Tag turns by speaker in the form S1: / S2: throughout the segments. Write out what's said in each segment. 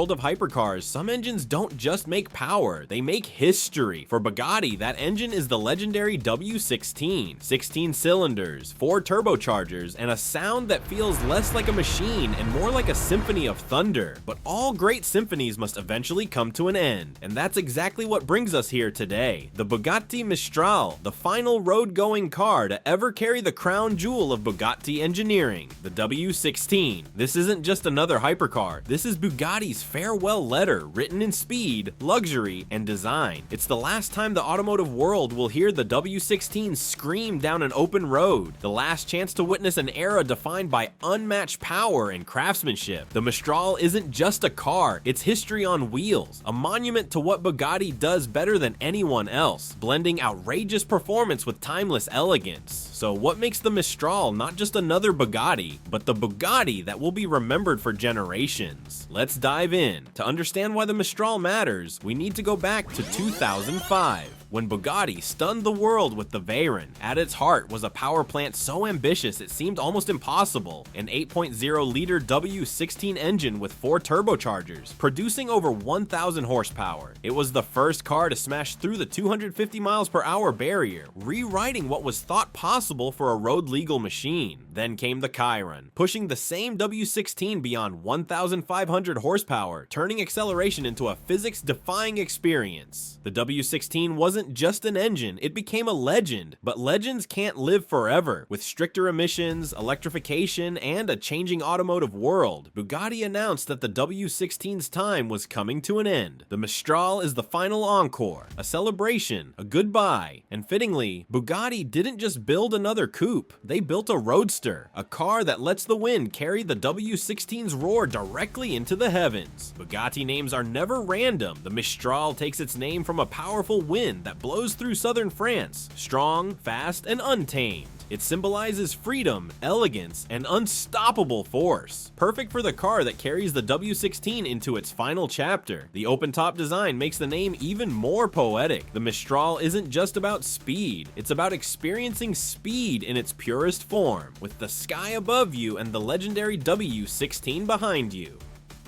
S1: world of hypercars, some engines don't just make power, they make history. For Bugatti, that engine is the legendary W16. 16 cylinders, 4 turbochargers, and a sound that feels less like a machine and more like a symphony of thunder. But all great symphonies must eventually come to an end, and that's exactly what brings us here today. The Bugatti Mistral, the final road-going car to ever carry the crown jewel of Bugatti engineering, the W16. This isn't just another hypercar, this is Bugatti's farewell letter written in speed, luxury, and design. It's the last time the automotive world will hear the W16 scream down an open road, the last chance to witness an era defined by unmatched power and craftsmanship. The Mistral isn't just a car, it's history on wheels, a monument to what Bugatti does better than anyone else, blending outrageous performance with timeless elegance. So what makes the Mistral not just another Bugatti, but the Bugatti that will be remembered for generations? Let's dive in. To understand why the Mistral matters, we need to go back to 2005. When Bugatti stunned the world with the Veyron. At its heart was a power plant so ambitious it seemed almost impossible, an 8.0-liter W16 engine with 4 turbochargers, producing over 1,000 horsepower. It was the first car to smash through the 250 miles per hour barrier, rewriting what was thought possible for a road-legal machine. Then came the Chiron, pushing the same W16 beyond 1,500 horsepower, turning acceleration into a physics-defying experience. The W16 wasn't just an engine, it became a legend. But legends can't live forever. With stricter emissions, electrification, and a changing automotive world, Bugatti announced that the W16's time was coming to an end. The Mistral is the final encore, a celebration, a goodbye. And fittingly, Bugatti didn't just build another coupe, they built a roadster, a car that lets the wind carry the W16's roar directly into the heavens. Bugatti names are never random. The Mistral takes its name from a powerful wind that blows through southern France, strong, fast, and untamed. It symbolizes freedom, elegance, and unstoppable force. Perfect for the car that carries the W16 into its final chapter. The open-top design makes the name even more poetic. The Mistral isn't just about speed, it's about experiencing speed in its purest form, with the sky above you and the legendary W16 behind you.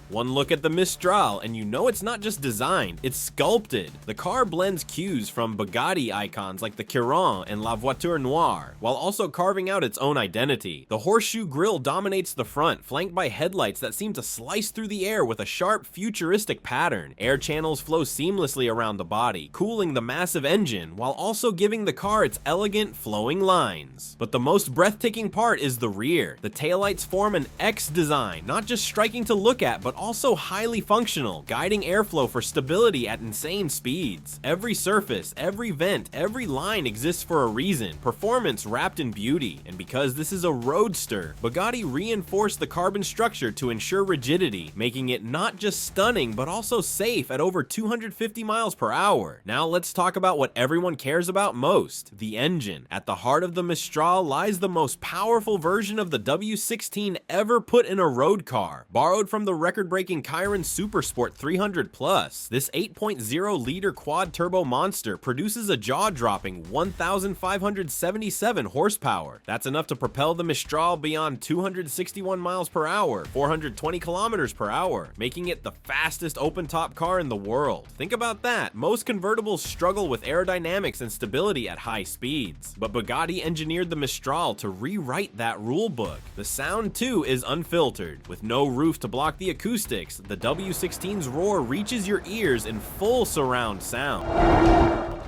S1: One look at the Mistral and you know it's not just designed, it's sculpted. The car blends cues from Bugatti icons like the Chiron and La Voiture Noire, while also carving out its own identity. The horseshoe grille dominates the front, flanked by headlights that seem to slice through the air with a sharp, futuristic pattern. Air channels flow seamlessly around the body, cooling the massive engine, while also giving the car its elegant, flowing lines. But the most breathtaking part is the rear. The taillights form an X design, not just striking to look at, but also highly functional, guiding airflow for stability at insane speeds. Every surface, every vent, every line exists for a reason, performance wrapped in beauty. And because this is a roadster, Bugatti reinforced the carbon structure to ensure rigidity, making it not just stunning but also safe at over 250 miles per hour. Now let's talk about what everyone cares about most, the engine. At the heart of the Mistral lies the most powerful version of the W16 ever put in a road car, borrowed from the record-breaking Chiron Supersport 300 Plus. This 8.0-liter quad-turbo monster produces a jaw-dropping 1,577 horsepower. That's enough to propel the Mistral beyond 261 miles per hour, 420 kilometers per hour, making it the fastest open-top car in the world. Think about that. Most convertibles struggle with aerodynamics and stability at high speeds, but Bugatti engineered the Mistral to rewrite that rulebook. The sound, too, is unfiltered. With no roof to block the acoustics, the W16's roar reaches your ears in full surround sound.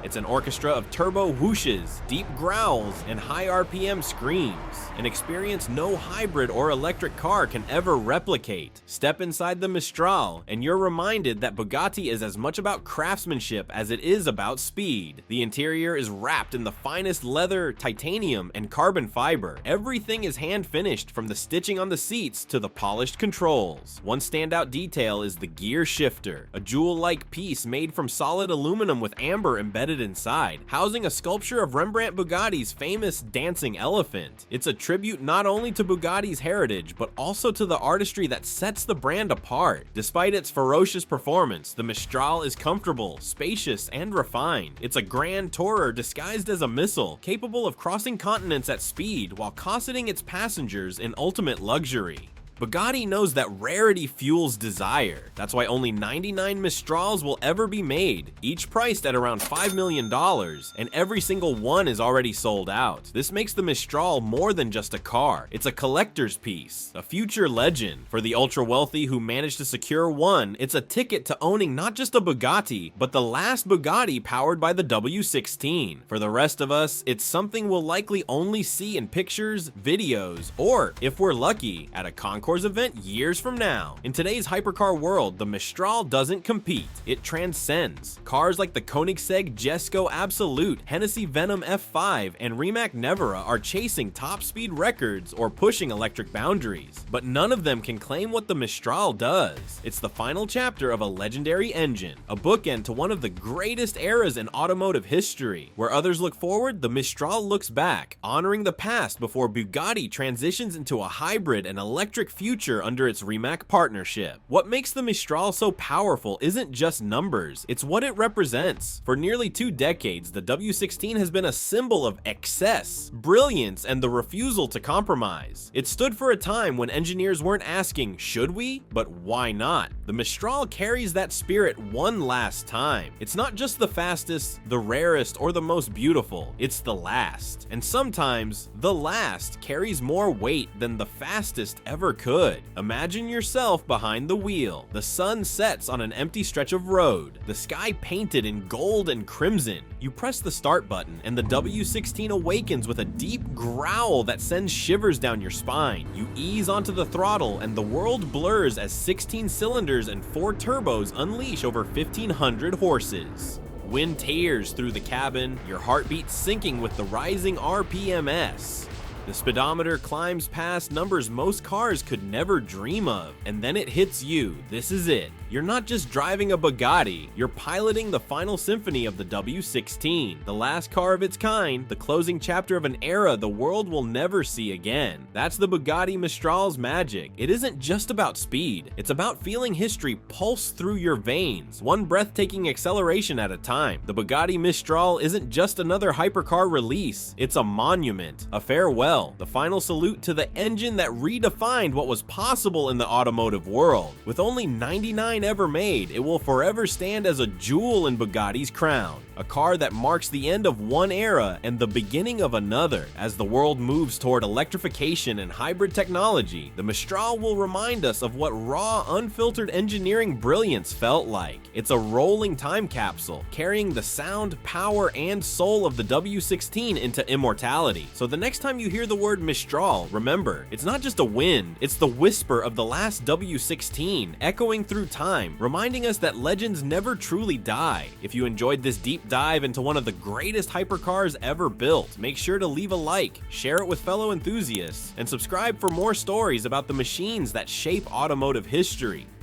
S1: It's an orchestra of turbo whooshes, deep growls, and high RPM screams, an experience no hybrid or electric car can ever replicate. Step inside the Mistral, and you're reminded that Bugatti is as much about craftsmanship as it is about speed. The interior is wrapped in the finest leather, titanium, and carbon fiber. Everything is hand-finished, from the stitching on the seats to the polished controls. One standout detail is the gear shifter, a jewel-like piece made from solid aluminum with amber embedded inside, housing a sculpture of Rembrandt Bugatti's famous dancing elephant. It's a tribute not only to Bugatti's heritage, but also to the artistry that sets the brand apart. Despite its ferocious performance, the Mistral is comfortable, spacious, and refined. It's a grand tourer disguised as a missile, capable of crossing continents at speed while cosseting its passengers in ultimate luxury. Bugatti knows that rarity fuels desire. That's why only 99 Mistrals will ever be made, each priced at around $5 million, and every single one is already sold out. This makes the Mistral more than just a car. It's a collector's piece, a future legend. For the ultra-wealthy who managed to secure one, it's a ticket to owning not just a Bugatti, but the last Bugatti powered by the W16. For the rest of us, it's something we'll likely only see in pictures, videos, or, if we're lucky, at a concours event years from now. In today's hypercar world, the Mistral doesn't compete, it transcends. Cars like the Koenigsegg Jesko Absolute, Hennessy Venom F5, and Rimac Nevera are chasing top speed records or pushing electric boundaries, but none of them can claim what the Mistral does. It's the final chapter of a legendary engine, a bookend to one of the greatest eras in automotive history. Where others look forward, the Mistral looks back, honoring the past before Bugatti transitions into a hybrid and electric future under its Rimac partnership. What makes the Mistral so powerful isn't just numbers, it's what it represents. For nearly 2 decades, the W16 has been a symbol of excess, brilliance, and the refusal to compromise. It stood for a time when engineers weren't asking, should we? But why not? The Mistral carries that spirit one last time. It's not just the fastest, the rarest, or the most beautiful, it's the last. And sometimes, the last carries more weight than the fastest ever could. Imagine yourself behind the wheel. The sun sets on an empty stretch of road, the sky painted in gold and crimson. You press the start button, and the W16 awakens with a deep growl that sends shivers down your spine. You ease onto the throttle, and the world blurs as 16 cylinders and 4 turbos unleash over 1,500 horses. Wind tears through the cabin, your heartbeat syncing with the rising RPMs. The speedometer climbs past numbers most cars could never dream of, and then it hits you. This is it. You're not just driving a Bugatti, you're piloting the final symphony of the W16, the last car of its kind, the closing chapter of an era the world will never see again. That's the Bugatti Mistral's magic. It isn't just about speed, it's about feeling history pulse through your veins, one breathtaking acceleration at a time. The Bugatti Mistral isn't just another hypercar release, it's a monument, a farewell, the final salute to the engine that redefined what was possible in the automotive world. With only 99 ever made, it will forever stand as a jewel in Bugatti's crown, a car that marks the end of one era and the beginning of another. As the world moves toward electrification and hybrid technology, the Mistral will remind us of what raw, unfiltered engineering brilliance felt like. It's a rolling time capsule, carrying the sound, power, and soul of the W16 into immortality. So the next time you hear the word Mistral, remember, it's not just a wind, it's the whisper of the last W16, echoing through time, reminding us that legends never truly die. If you enjoyed this deep dive into one of the greatest hypercars ever built, make sure to leave a like, share it with fellow enthusiasts, and subscribe for more stories about the machines that shape automotive history.